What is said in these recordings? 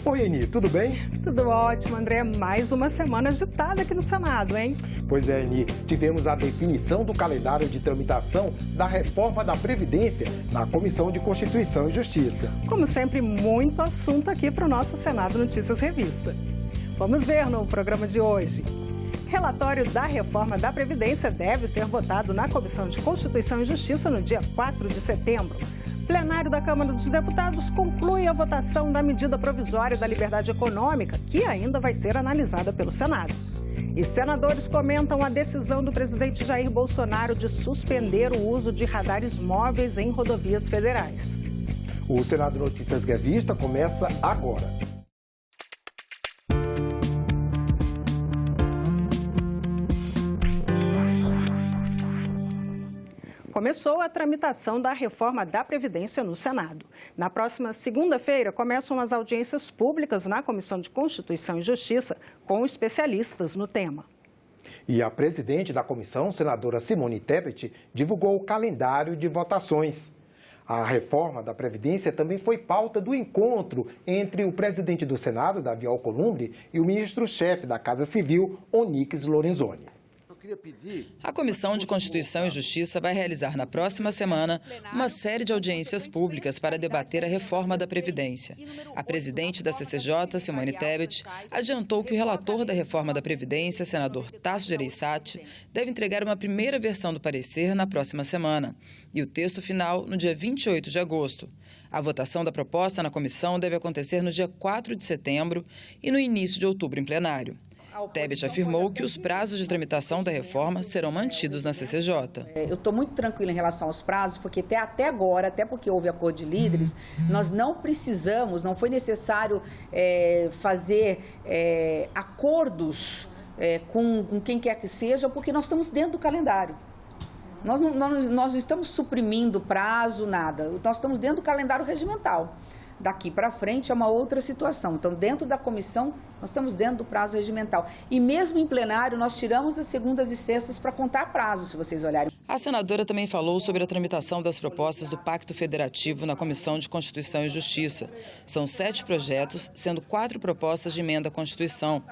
Oi, Eni, tudo bem? Tudo ótimo, André. Mais uma semana agitada aqui no Senado, hein? Pois é, Eni, tivemos a definição do calendário de tramitação da reforma da Previdência na Comissão de Constituição e Justiça. Como sempre, muito assunto aqui para o nosso Senado Notícias Revista. Vamos ver no programa de hoje. Relatório da reforma da Previdência deve ser votado na Comissão de Constituição e Justiça no dia 4 de setembro. Plenário da Câmara dos Deputados conclui a votação da medida provisória da liberdade econômica, que ainda vai ser analisada pelo Senado. E senadores comentam a decisão do presidente Jair Bolsonaro de suspender o uso de radares móveis em rodovias federais. O Senado Notícias Revista começa agora. Começou a tramitação da reforma da Previdência no Senado. Na próxima segunda-feira, começam as audiências públicas na Comissão de Constituição e Justiça, com especialistas no tema. E a presidente da comissão, senadora Simone Tebet, divulgou o calendário de votações. A reforma da Previdência também foi pauta do encontro entre o presidente do Senado, Davi Alcolumbre, e o ministro-chefe da Casa Civil, Onyx Lorenzoni. A Comissão de Constituição e Justiça vai realizar na próxima semana uma série de audiências públicas para debater a reforma da Previdência. A presidente da CCJ, Simone Tebet, adiantou que o relator da reforma da Previdência, senador Tasso Gereissati, deve entregar uma primeira versão do parecer na próxima semana e o texto final no dia 28 de agosto. A votação da proposta na comissão deve acontecer no dia 4 de setembro e no início de outubro em plenário. Tebet afirmou que os prazos de tramitação da reforma serão mantidos na CCJ. Eu estou muito tranquila em relação aos prazos, porque até agora, até porque houve acordo de líderes, nós não precisamos, não foi necessário fazer acordos com quem quer que seja, porque nós estamos dentro do calendário. Nós não estamos suprimindo prazo, nada. Nós estamos dentro do calendário regimental. Daqui para frente é uma outra situação. Então, dentro da comissão, nós estamos dentro do prazo regimental. E mesmo em plenário, nós tiramos as segundas e sextas para contar prazos, se vocês olharem. A senadora também falou sobre a tramitação das propostas do Pacto Federativo na Comissão de Constituição e Justiça. São 7 projetos, sendo 4 propostas de emenda à Constituição.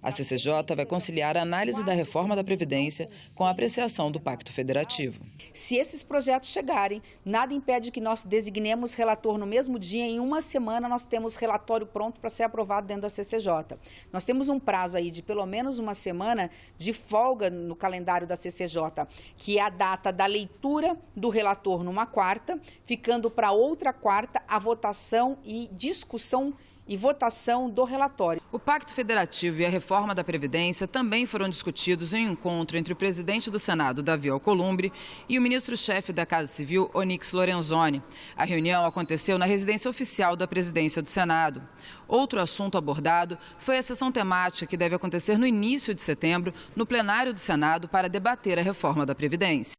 A CCJ vai conciliar a análise da reforma da Previdência com a apreciação do Pacto Federativo. Se esses projetos chegarem, nada impede que nós designemos relator no mesmo dia. Em uma semana, nós temos relatório pronto para ser aprovado dentro da CCJ. Nós temos um prazo aí de pelo menos uma semana de folga no calendário da CCJ, que é a data da leitura do relator numa quarta, ficando para outra quarta a votação e discussão e votação do relatório. O Pacto Federativo e a reforma da Previdência também foram discutidos em um encontro entre o presidente do Senado, Davi Alcolumbre, e o ministro-chefe da Casa Civil, Onyx Lorenzoni. A reunião aconteceu na residência oficial da presidência do Senado. Outro assunto abordado foi a sessão temática que deve acontecer no início de setembro, no plenário do Senado, para debater a reforma da Previdência.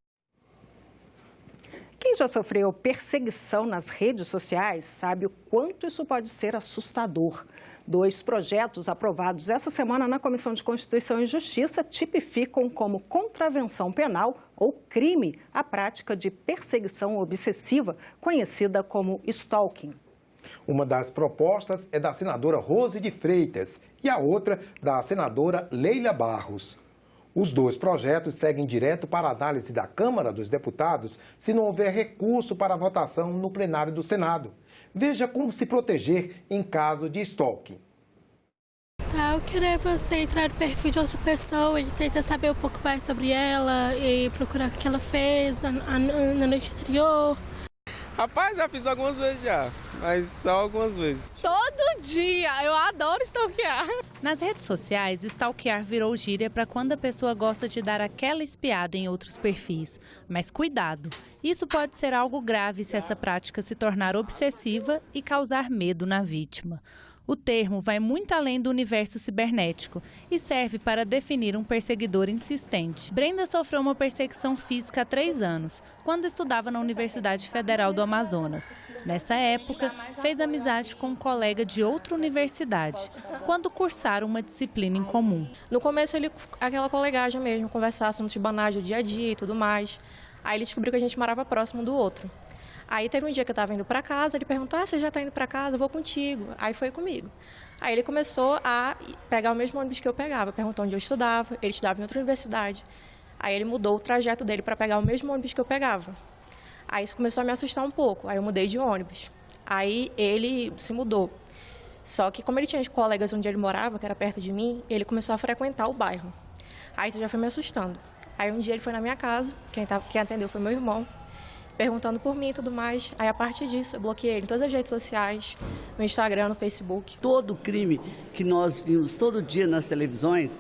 Quem já sofreu perseguição nas redes sociais sabe o quanto isso pode ser assustador. 2 projetos aprovados essa semana na Comissão de Constituição e Justiça tipificam como contravenção penal ou crime a prática de perseguição obsessiva, conhecida como stalking. Uma das propostas é da senadora Rose de Freitas e a outra da senadora Leila Barros. Os 2 projetos seguem direto para a análise da Câmara dos Deputados se não houver recurso para votação no plenário do Senado. Veja como se proteger em caso de stalking. Stalker é você entrar no perfil de outra pessoa e tentar saber um pouco mais sobre ela e procurar o que ela fez na noite anterior. Rapaz, já fiz algumas vezes já, mas só algumas vezes. Todo dia! Eu adoro stalkear. Nas redes sociais, stalkear virou gíria para quando a pessoa gosta de dar aquela espiada em outros perfis. Mas cuidado, isso pode ser algo grave se essa prática se tornar obsessiva e causar medo na vítima. O termo vai muito além do universo cibernético e serve para definir um perseguidor insistente. Brenda sofreu uma perseguição física há 3 anos, quando estudava na Universidade Federal do Amazonas. Nessa época, fez amizade com um colega de outra universidade, quando cursaram uma disciplina em comum. No começo, aquela colegagem mesmo, conversar assuntos banais do dia a dia e tudo mais. Aí ele descobriu que a gente morava próximo do outro. Aí teve um dia que eu estava indo para casa, ele perguntou, você já está indo para casa? Eu vou contigo. Aí foi comigo. Aí ele começou a pegar o mesmo ônibus que eu pegava, perguntou onde eu estudava, ele estudava em outra universidade. Aí ele mudou o trajeto dele para pegar o mesmo ônibus que eu pegava. Aí isso começou a me assustar um pouco, aí eu mudei de ônibus. Aí ele se mudou. Só que como ele tinha colegas onde ele morava, que era perto de mim, ele começou a frequentar o bairro. Aí isso já foi me assustando. Aí um dia ele foi na minha casa, quem atendeu foi meu irmão, perguntando por mim e tudo mais. Aí, a partir disso, eu bloqueei ele em todas as redes sociais, no Instagram, no Facebook. Todo crime que nós vimos todo dia nas televisões,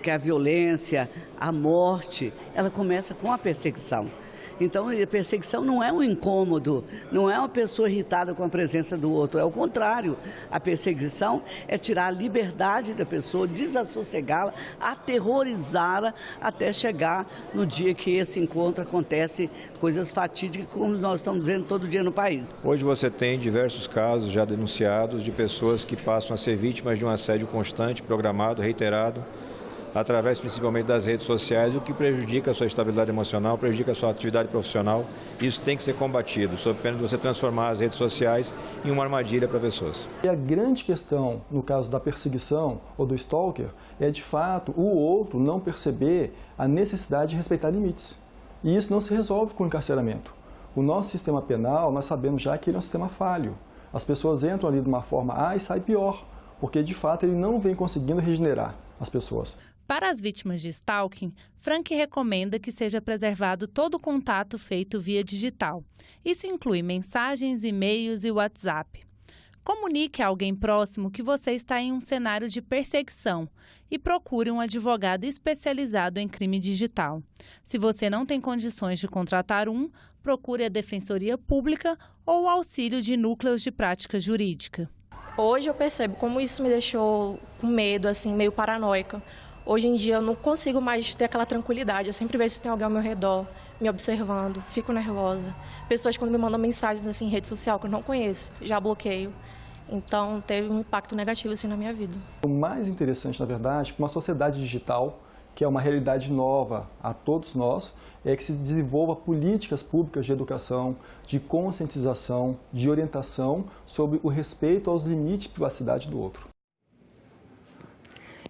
que a violência, a morte, ela começa com a perseguição. Então, a perseguição não é um incômodo, não é uma pessoa irritada com a presença do outro, é o contrário. A perseguição é tirar a liberdade da pessoa, desassossegá-la, aterrorizá-la, até chegar no dia que esse encontro acontece, coisas fatídicas como nós estamos vendo todo dia no país. Hoje você tem diversos casos já denunciados de pessoas que passam a ser vítimas de um assédio constante, programado, reiterado, através principalmente das redes sociais, o que prejudica a sua estabilidade emocional, prejudica a sua atividade profissional. Isso tem que ser combatido, sob pena de você transformar as redes sociais em uma armadilha para pessoas. E a grande questão, no caso da perseguição ou do stalker, é de fato o outro não perceber a necessidade de respeitar limites. E isso não se resolve com o encarceramento. O nosso sistema penal, nós sabemos já que ele é um sistema falho. As pessoas entram ali de uma forma A e saem pior, porque de fato ele não vem conseguindo regenerar as pessoas. Para as vítimas de stalking, Frank recomenda que seja preservado todo o contato feito via digital. Isso inclui mensagens, e-mails e WhatsApp. Comunique a alguém próximo que você está em um cenário de perseguição e procure um advogado especializado em crime digital. Se você não tem condições de contratar procure a Defensoria Pública ou o auxílio de núcleos de prática jurídica. Hoje eu percebo como isso me deixou com medo, assim, meio paranoica. Hoje em dia eu não consigo mais ter aquela tranquilidade. Eu sempre vejo se tem alguém ao meu redor, me observando, fico nervosa. Pessoas quando me mandam mensagens assim, em rede social que eu não conheço, já bloqueio. Então teve um impacto negativo assim na minha vida. O mais interessante, na verdade, para uma sociedade digital, que é uma realidade nova a todos nós, é que se desenvolva políticas públicas de educação, de conscientização, de orientação sobre o respeito aos limites de privacidade do outro.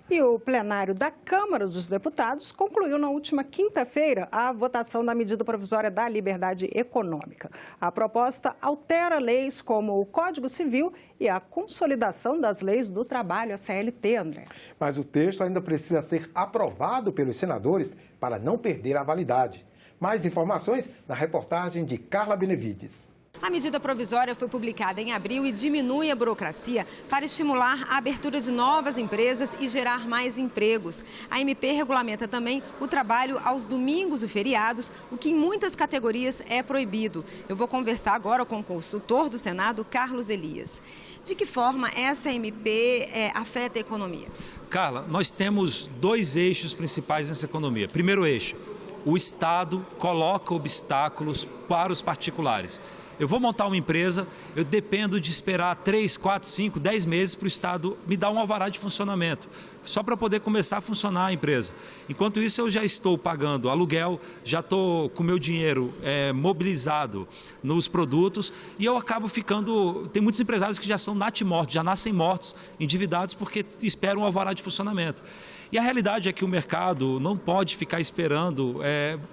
E o plenário da Câmara dos Deputados concluiu na última quinta-feira a votação da medida provisória da liberdade econômica. A proposta altera leis como o Código Civil e a consolidação das leis do trabalho, a CLT, André. Mas o texto ainda precisa ser aprovado pelos senadores para não perder a validade. Mais informações na reportagem de Carla Benevides. A medida provisória foi publicada em abril e diminui a burocracia para estimular a abertura de novas empresas e gerar mais empregos. A MP regulamenta também o trabalho aos domingos e feriados, o que em muitas categorias é proibido. Eu vou conversar agora com o consultor do Senado, Carlos Elias. De que forma essa MP afeta a economia? Carla, nós temos dois eixos principais nessa economia. Primeiro eixo, o Estado coloca obstáculos para os particulares. Eu vou montar uma empresa, eu dependo de esperar 3, 4, 5, 10 meses para o Estado me dar um alvará de funcionamento, só para poder começar a funcionar a empresa. Enquanto isso, eu já estou pagando aluguel, já estou com o meu dinheiro mobilizado nos produtos e eu acabo ficando... Tem muitos empresários que já são natimortos, já nascem mortos, endividados, porque esperam um alvará de funcionamento. E a realidade é que o mercado não pode ficar esperando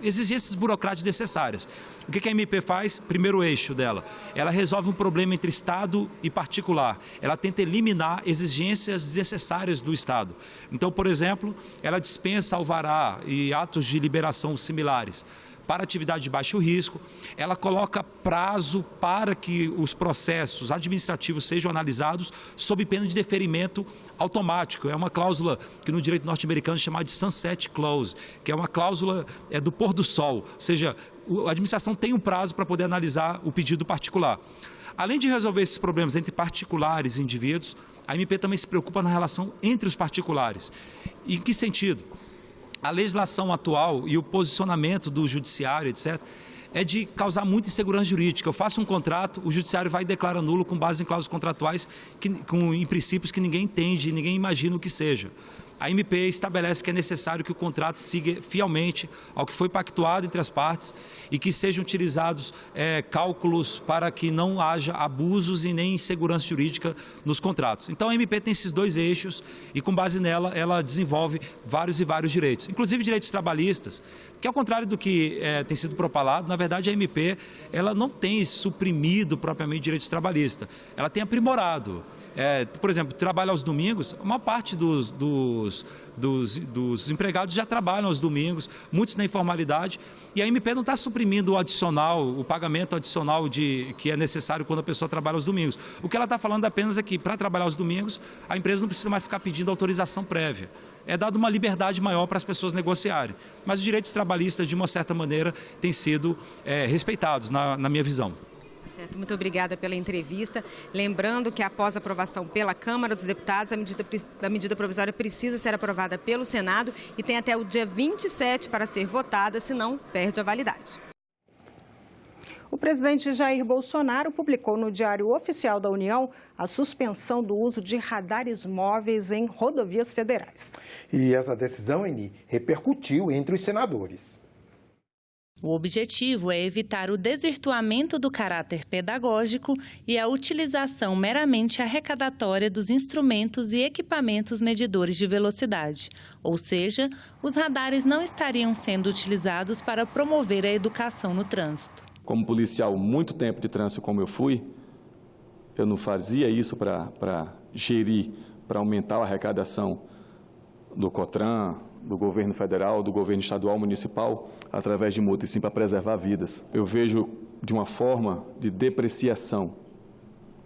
exigências burocráticas necessárias. O que a MP faz? Primeiro eixo dela, ela resolve um problema entre Estado e particular. Ela tenta eliminar exigências desnecessárias do Estado. Então, por exemplo, ela dispensa alvará e atos de liberação similares para atividade de baixo risco, ela coloca prazo para que os processos administrativos sejam analisados sob pena de deferimento automático. É uma cláusula que no direito norte-americano é chamada de sunset clause, que é uma cláusula do pôr do sol, ou seja, a administração tem um prazo para poder analisar o pedido particular. Além de resolver esses problemas entre particulares e indivíduos, a MP também se preocupa na relação entre os particulares. E em que sentido? A legislação atual e o posicionamento do judiciário, etc., é de causar muita insegurança jurídica. Eu faço um contrato, o judiciário vai e declara nulo com base em cláusulas contratuais, em princípios que ninguém entende, ninguém imagina o que seja. a MP estabelece que é necessário que o contrato siga fielmente ao que foi pactuado entre as partes e que sejam utilizados cálculos para que não haja abusos e nem insegurança jurídica nos contratos. Então a MP tem esses dois eixos e com base nela ela desenvolve vários e vários direitos, inclusive direitos trabalhistas, que ao contrário do que tem sido propalado, na verdade a MP ela não tem suprimido propriamente direitos trabalhistas, ela tem aprimorado. Por exemplo, trabalho aos domingos, uma parte dos empregados já trabalham aos domingos, muitos na informalidade, e a MP não está suprimindo o pagamento adicional que é necessário quando a pessoa trabalha aos domingos. O que ela está falando apenas é que, para trabalhar aos domingos, a empresa não precisa mais ficar pedindo autorização prévia. É dada uma liberdade maior para as pessoas negociarem. Mas os direitos trabalhistas, de uma certa maneira, têm sido respeitados, na minha visão. Certo, muito obrigada pela entrevista. Lembrando que após a aprovação pela Câmara dos Deputados, a medida provisória precisa ser aprovada pelo Senado e tem até o dia 27 para ser votada, senão perde a validade. O presidente Jair Bolsonaro publicou no Diário Oficial da União a suspensão do uso de radares móveis em rodovias federais. E essa decisão, Eni, repercutiu entre os senadores. O objetivo é evitar o desvirtuamento do caráter pedagógico e a utilização meramente arrecadatória dos instrumentos e equipamentos medidores de velocidade. Ou seja, os radares não estariam sendo utilizados para promover a educação no trânsito. Como policial, muito tempo de trânsito como eu fui, eu não fazia isso para gerir, para aumentar a arrecadação do COTRAN, do governo federal, do governo estadual, municipal, através de multas, sim para preservar vidas. Eu vejo de uma forma de depreciação,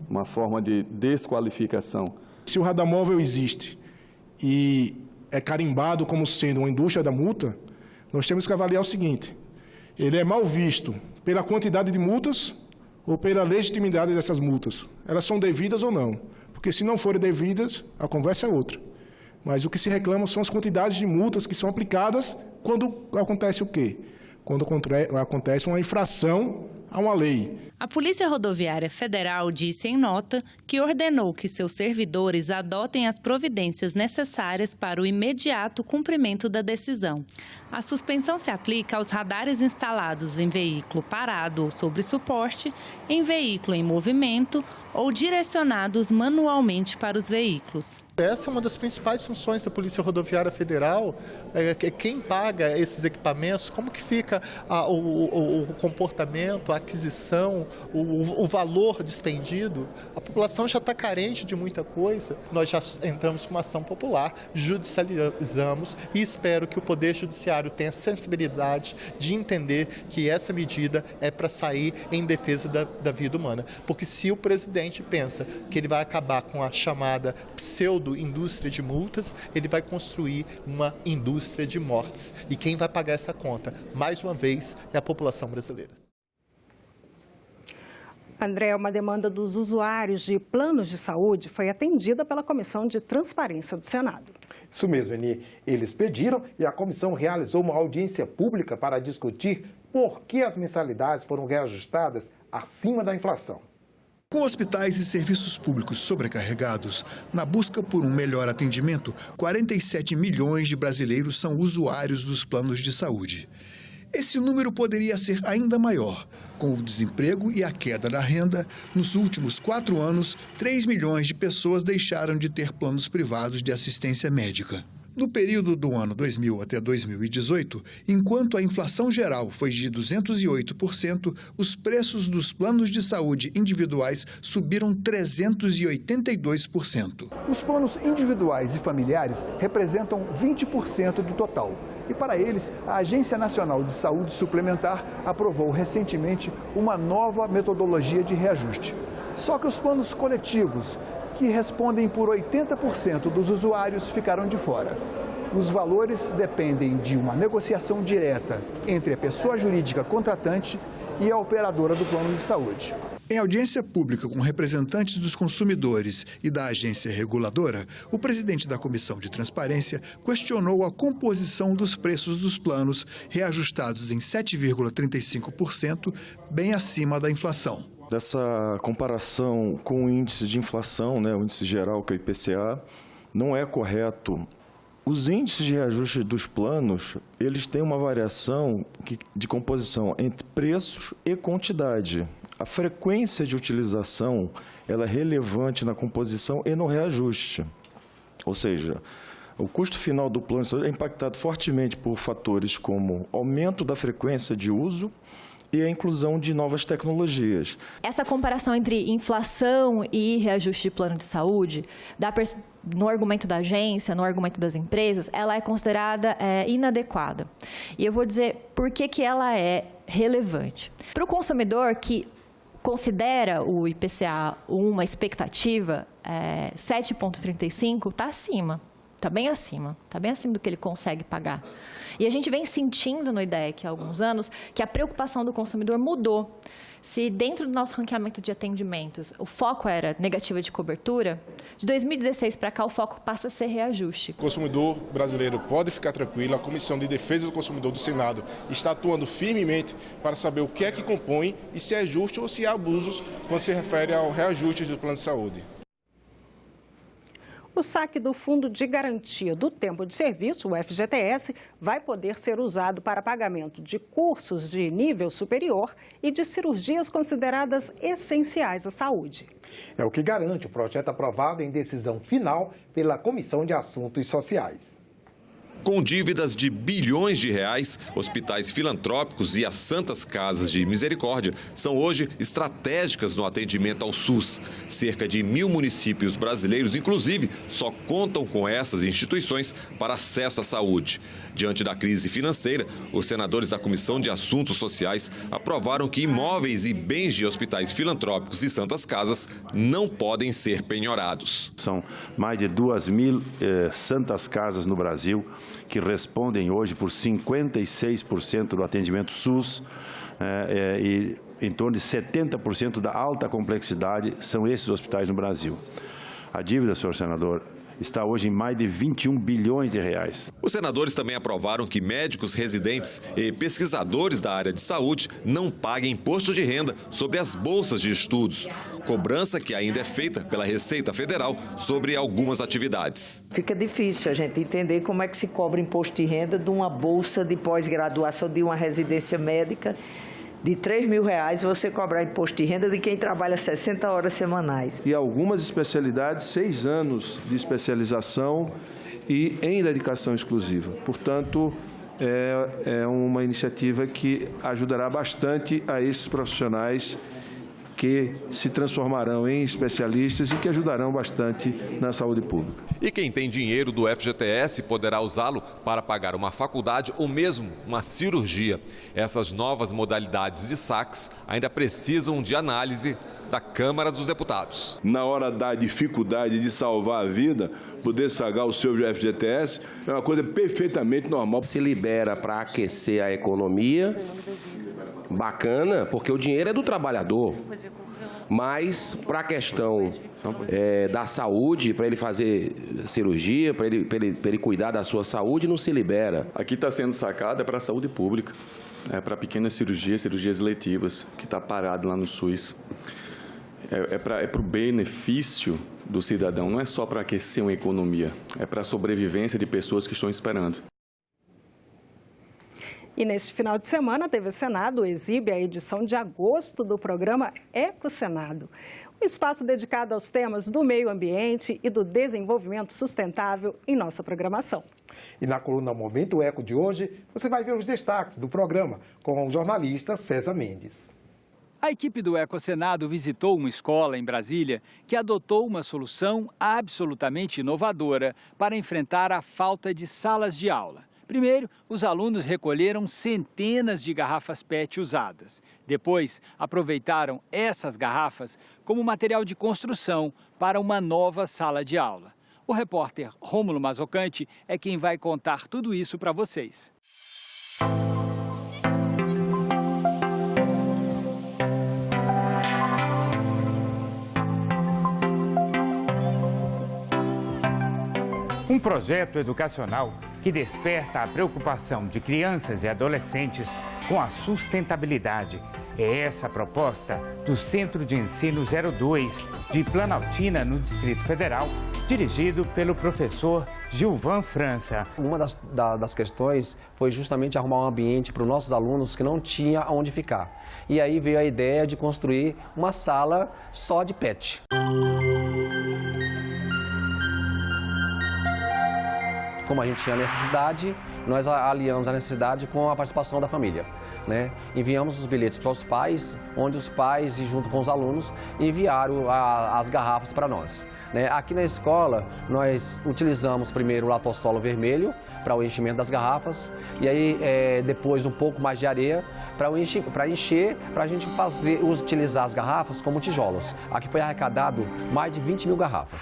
uma forma de desqualificação. Se o radar móvel existe e é carimbado como sendo uma indústria da multa, nós temos que avaliar o seguinte: ele é mal visto pela quantidade de multas ou pela legitimidade dessas multas. Elas são devidas ou não? Porque se não forem devidas, a conversa é outra. Mas o que se reclama são as quantidades de multas que são aplicadas quando acontece o quê? Quando acontece uma infração a uma lei. A Polícia Rodoviária Federal disse em nota que ordenou que seus servidores adotem as providências necessárias para o imediato cumprimento da decisão. A suspensão se aplica aos radares instalados em veículo parado ou sobre suporte, em veículo em movimento ou direcionados manualmente para os veículos. Essa é uma das principais funções da Polícia Rodoviária Federal, quem paga esses equipamentos, como que fica o comportamento, a aquisição, o valor despendido. A população já está carente de muita coisa, nós já entramos com uma ação popular, judicializamos e espero que o Poder Judiciário tenha sensibilidade de entender que essa medida é para sair em defesa da vida humana. Porque se o presidente pensa que ele vai acabar com a chamada pseudo-indústria de multas, ele vai construir uma indústria de mortes. E quem vai pagar essa conta, mais uma vez, é a população brasileira. André, uma demanda dos usuários de planos de saúde foi atendida pela Comissão de Transparência do Senado. Isso mesmo, Eni. Eles pediram e a comissão realizou uma audiência pública para discutir por que as mensalidades foram reajustadas acima da inflação. Com hospitais e serviços públicos sobrecarregados, na busca por um melhor atendimento, 47 milhões de brasileiros são usuários dos planos de saúde. Esse número poderia ser ainda maior. Com o desemprego e a queda da renda, nos últimos 4 anos, 3 milhões de pessoas deixaram de ter planos privados de assistência médica. No período do ano 2000 até 2018, enquanto a inflação geral foi de 208%, os preços dos planos de saúde individuais subiram 382%. Os planos individuais e familiares representam 20% do total. E para eles, a Agência Nacional de Saúde Suplementar aprovou recentemente uma nova metodologia de reajuste. Só que os planos coletivos, que respondem por 80% dos usuários, ficaram de fora. Os valores dependem de uma negociação direta entre a pessoa jurídica contratante e a operadora do plano de saúde. Em audiência pública com representantes dos consumidores e da agência reguladora, o presidente da Comissão de Transparência questionou a composição dos preços dos planos, reajustados em 7,35%, bem acima da inflação. Dessa comparação com o índice de inflação, o índice geral, que é o IPCA, não é correto Os índices de reajuste dos planos, eles têm uma variação de composição entre preços e quantidade. A frequência de utilização ela é relevante na composição e no reajuste. Ou seja, o custo final do plano de saúde é impactado fortemente por fatores como aumento da frequência de uso e a inclusão de novas tecnologias. Essa comparação entre inflação e reajuste de plano de saúde, no argumento da agência, no argumento das empresas, ela é considerada inadequada. E eu vou dizer por que ela é relevante. Para o consumidor que considera o IPCA uma expectativa, 7,35 está acima. Está bem acima do que ele consegue pagar. E a gente vem sentindo no IDEC há alguns anos que a preocupação do consumidor mudou. Se dentro do nosso ranqueamento de atendimentos o foco era negativa de cobertura, de 2016 para cá o foco passa a ser reajuste. O consumidor brasileiro pode ficar tranquilo, a Comissão de Defesa do Consumidor do Senado está atuando firmemente para saber o que é que compõe e se é justo ou se há abusos quando se refere ao reajuste do plano de saúde. O saque do Fundo de Garantia do Tempo de Serviço, o FGTS, vai poder ser usado para pagamento de cursos de nível superior e de cirurgias consideradas essenciais à saúde. É o que garante o projeto aprovado em decisão final pela Comissão de Assuntos Sociais. Com dívidas de bilhões de reais, hospitais filantrópicos e as Santas Casas de Misericórdia são hoje estratégicas no atendimento ao SUS. Cerca de 1.000 municípios brasileiros, inclusive, só contam com essas instituições para acesso à saúde. Diante da crise financeira, os senadores da Comissão de Assuntos Sociais aprovaram que imóveis e bens de hospitais filantrópicos e Santas Casas não podem ser penhorados. São mais de 2.000 Santas Casas no Brasil, que respondem hoje por 56% do atendimento SUS e em torno de 70% da alta complexidade são esses hospitais no Brasil. A dívida, senhor senador, está hoje em mais de 21 bilhões de reais. Os senadores também aprovaram que médicos residentes e pesquisadores da área de saúde não paguem imposto de renda sobre as bolsas de estudos, cobrança que ainda é feita pela Receita Federal sobre algumas atividades. Fica difícil a gente entender como é que se cobra imposto de renda de uma bolsa de pós-graduação de uma residência médica de R$3.000, você cobrar imposto de renda de quem trabalha 60 horas semanais. E algumas especialidades, 6 anos de especialização e em dedicação exclusiva. Portanto, é uma iniciativa que ajudará bastante a esses profissionais que se transformarão em especialistas e que ajudarão bastante na saúde pública. E quem tem dinheiro do FGTS poderá usá-lo para pagar uma faculdade ou mesmo uma cirurgia. Essas novas modalidades de saques ainda precisam de análise da Câmara dos Deputados. Na hora da dificuldade de salvar a vida, poder sacar o seu FGTS é uma coisa perfeitamente normal. Se libera para aquecer a economia, bacana, porque o dinheiro é do trabalhador. Mas para a questão da saúde, para ele fazer cirurgia, para ele cuidar da sua saúde, não se libera. Aqui está sendo sacado para a saúde pública, para pequenas cirurgias eletivas, que está parado lá no SUS. É para o benefício do cidadão, não é só para aquecer uma economia, é para a sobrevivência de pessoas que estão esperando. E neste final de semana, a TV Senado exibe a edição de agosto do programa Eco Senado, um espaço dedicado aos temas do meio ambiente e do desenvolvimento sustentável em nossa programação. E na coluna Momento Eco de hoje, você vai ver os destaques do programa com o jornalista César Mendes. A equipe do Eco Senado visitou uma escola em Brasília que adotou uma solução absolutamente inovadora para enfrentar a falta de salas de aula. Primeiro, os alunos recolheram centenas de garrafas PET usadas. Depois, aproveitaram essas garrafas como material de construção para uma nova sala de aula. O repórter Rômulo Mazzoccanti é quem vai contar tudo isso para vocês. Um projeto educacional que desperta a preocupação de crianças e adolescentes com a sustentabilidade. É essa a proposta do Centro de Ensino 02 de Planaltina, no Distrito Federal, dirigido pelo professor Gilvan França. Uma das questões foi justamente arrumar um ambiente para os nossos alunos que não tinha onde ficar. E aí veio a ideia de construir uma sala só de pet. Como a gente tinha necessidade, nós aliamos a necessidade com a participação da família. Enviamos os bilhetes para os pais, onde os pais, junto com os alunos, enviaram as garrafas para nós. Aqui na escola, nós utilizamos primeiro o latossolo vermelho para o enchimento das garrafas e aí depois um pouco mais de areia para encher, para a gente utilizar as garrafas como tijolos. Aqui foi arrecadado mais de 20 mil garrafas.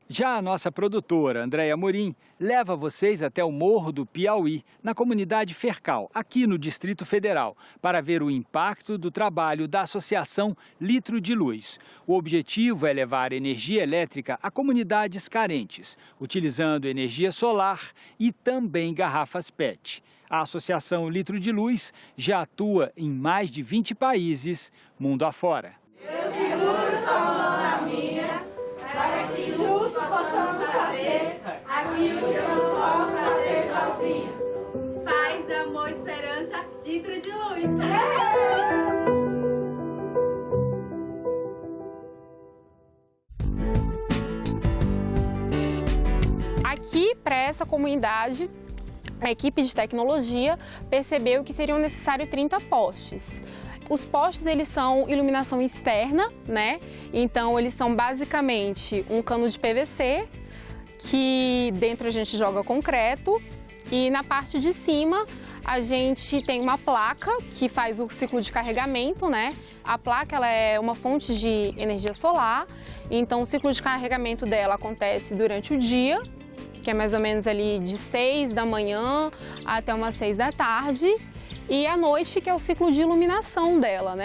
Já a nossa produtora, Andréia Morim, leva vocês até o Morro do Piauí, na comunidade Fercal, aqui no Distrito Federal, para ver o impacto do trabalho da Associação Litro de Luz. O objetivo é levar energia elétrica a comunidades carentes, utilizando energia solar e também garrafas PET. A Associação Litro de Luz já atua em mais de 20 países, mundo afora. Eu seguro sua mão na minha, para que juntos possamos fazer aquilo que eu não posso fazer sozinha. Paz, amor, esperança, litro de luz. Aqui, para essa comunidade, a equipe de tecnologia percebeu que seriam necessários 30 postes. Os postes, eles são iluminação externa, Então, eles são basicamente um cano de PVC, que dentro a gente joga concreto, e na parte de cima a gente tem uma placa que faz o ciclo de carregamento, A placa, ela é uma fonte de energia solar, então o ciclo de carregamento dela acontece durante o dia, que é mais ou menos ali de 6 da manhã até umas 6 da tarde, e à noite, que é o ciclo de iluminação dela,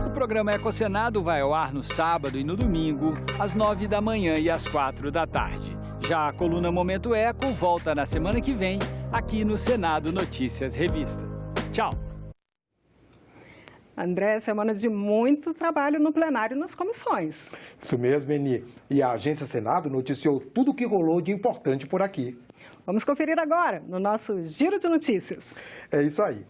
O programa Ecocenado vai ao ar no sábado e no domingo, às 9 da manhã e às 4 da tarde. Já a coluna Momento Eco volta na semana que vem, aqui no Senado Notícias Revista. Tchau! André, semana de muito trabalho no plenário e nas comissões. Isso mesmo, Eni. E a Agência Senado noticiou tudo o que rolou de importante por aqui. Vamos conferir agora no nosso Giro de Notícias. É isso aí.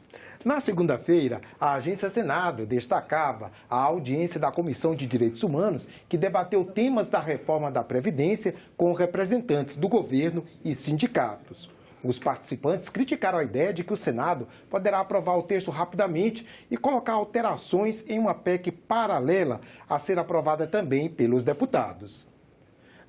Na segunda-feira, a Agência Senado destacava a audiência da Comissão de Direitos Humanos, que debateu temas da reforma da Previdência com representantes do governo e sindicatos. Os participantes criticaram a ideia de que o Senado poderá aprovar o texto rapidamente e colocar alterações em uma PEC paralela a ser aprovada também pelos deputados.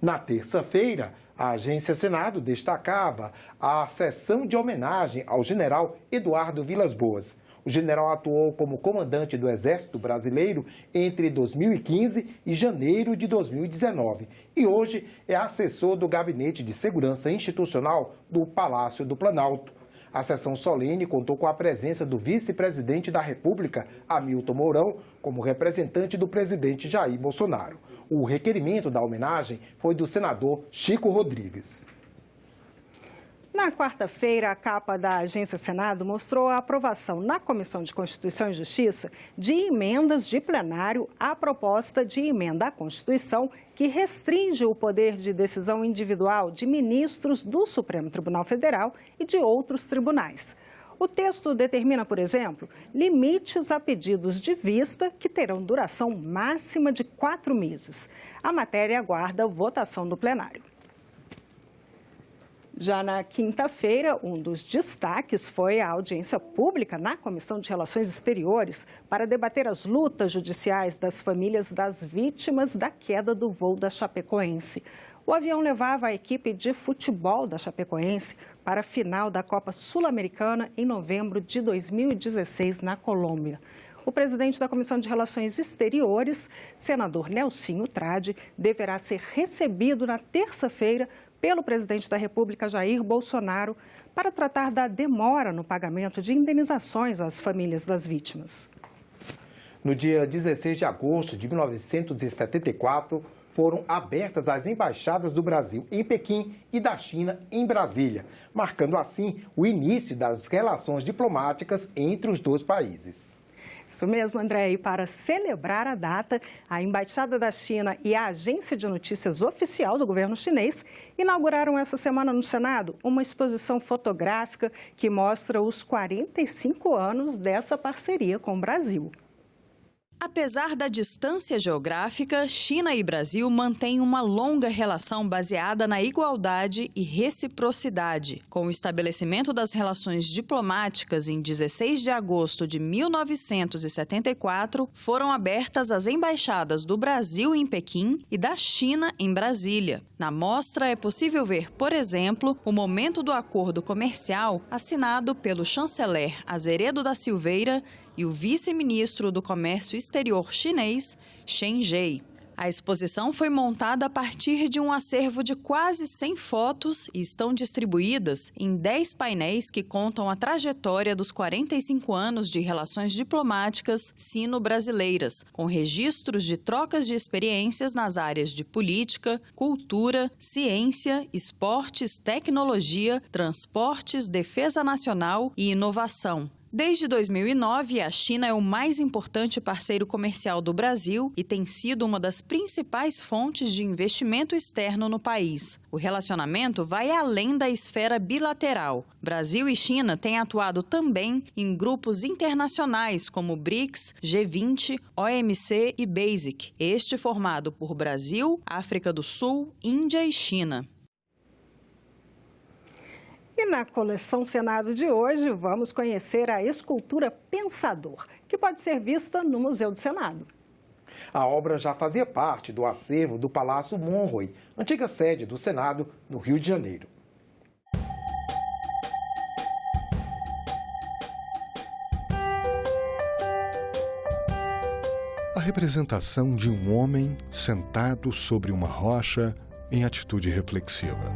Na terça-feira, a Agência Senado destacava a sessão de homenagem ao general Eduardo Vilas Boas. O general atuou como comandante do Exército Brasileiro entre 2015 e janeiro de 2019 e hoje é assessor do Gabinete de Segurança Institucional do Palácio do Planalto. A sessão solene contou com a presença do vice-presidente da República, Hamilton Mourão, como representante do presidente Jair Bolsonaro. O requerimento da homenagem foi do senador Chico Rodrigues. Na quarta-feira, a capa da Agência Senado mostrou a aprovação na Comissão de Constituição e Justiça de emendas de plenário à proposta de emenda à Constituição que restringe o poder de decisão individual de ministros do Supremo Tribunal Federal e de outros tribunais. O texto determina, por exemplo, limites a pedidos de vista que terão duração máxima de 4 meses. A matéria aguarda votação do plenário. Já na quinta-feira, um dos destaques foi a audiência pública na Comissão de Relações Exteriores para debater as lutas judiciais das famílias das vítimas da queda do voo da Chapecoense. O avião levava a equipe de futebol da Chapecoense para a final da Copa Sul-Americana em novembro de 2016 na Colômbia. O presidente da Comissão de Relações Exteriores, senador Nelsinho Trade, deverá ser recebido na terça-feira pelo presidente da República, Jair Bolsonaro, para tratar da demora no pagamento de indenizações às famílias das vítimas. No dia 16 de agosto de 1974, foram abertas as embaixadas do Brasil em Pequim e da China em Brasília, marcando assim o início das relações diplomáticas entre os dois países. Isso mesmo, André. E para celebrar a data, a Embaixada da China e a Agência de Notícias Oficial do governo chinês inauguraram essa semana no Senado uma exposição fotográfica que mostra os 45 anos dessa parceria com o Brasil. Apesar da distância geográfica, China e Brasil mantêm uma longa relação baseada na igualdade e reciprocidade. Com o estabelecimento das relações diplomáticas em 16 de agosto de 1974, foram abertas as embaixadas do Brasil em Pequim e da China em Brasília. Na mostra é possível ver, por exemplo, o momento do acordo comercial assinado pelo chanceler Azeredo da Silveira e o vice-ministro do Comércio Exterior chinês, Chen Jie. A exposição foi montada a partir de um acervo de quase 100 fotos e estão distribuídas em 10 painéis que contam a trajetória dos 45 anos de relações diplomáticas sino-brasileiras, com registros de trocas de experiências nas áreas de política, cultura, ciência, esportes, tecnologia, transportes, defesa nacional e inovação. Desde 2009, a China é o mais importante parceiro comercial do Brasil e tem sido uma das principais fontes de investimento externo no país. O relacionamento vai além da esfera bilateral. Brasil e China têm atuado também em grupos internacionais como BRICS, G20, OMC e BASIC, este formado por Brasil, África do Sul, Índia e China. E na coleção Senado de hoje, vamos conhecer a escultura Pensador, que pode ser vista no Museu do Senado. A obra já fazia parte do acervo do Palácio Monroe, antiga sede do Senado, no Rio de Janeiro. A representação de um homem sentado sobre uma rocha em atitude reflexiva.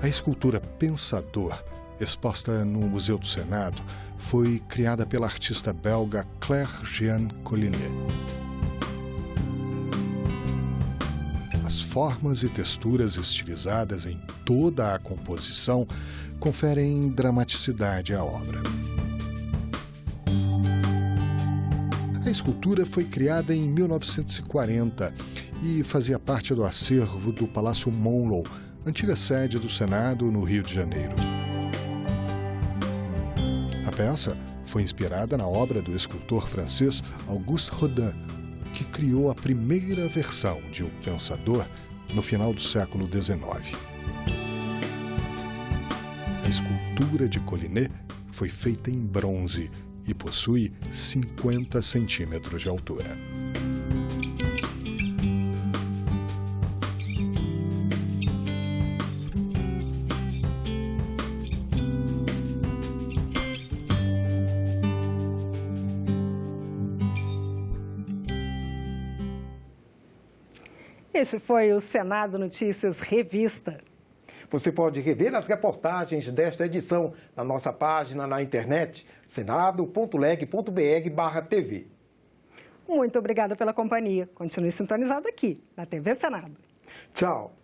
A escultura Pensador, exposta no Museu do Senado, foi criada pela artista belga Claire-Jeanne Collinet. As formas e texturas estilizadas em toda a composição conferem dramaticidade à obra. A escultura foi criada em 1940 e fazia parte do acervo do Palácio Monroe, antiga sede do Senado no Rio de Janeiro. A peça foi inspirada na obra do escultor francês Auguste Rodin, que criou a primeira versão de O Pensador no final do século XIX. A escultura de Collinet foi feita em bronze e possui 50 centímetros de altura. Esse foi o Senado Notícias Revista. Você pode rever as reportagens desta edição na nossa página na internet, senado.leg.br/TV. Muito obrigada pela companhia. Continue sintonizado aqui, na TV Senado. Tchau.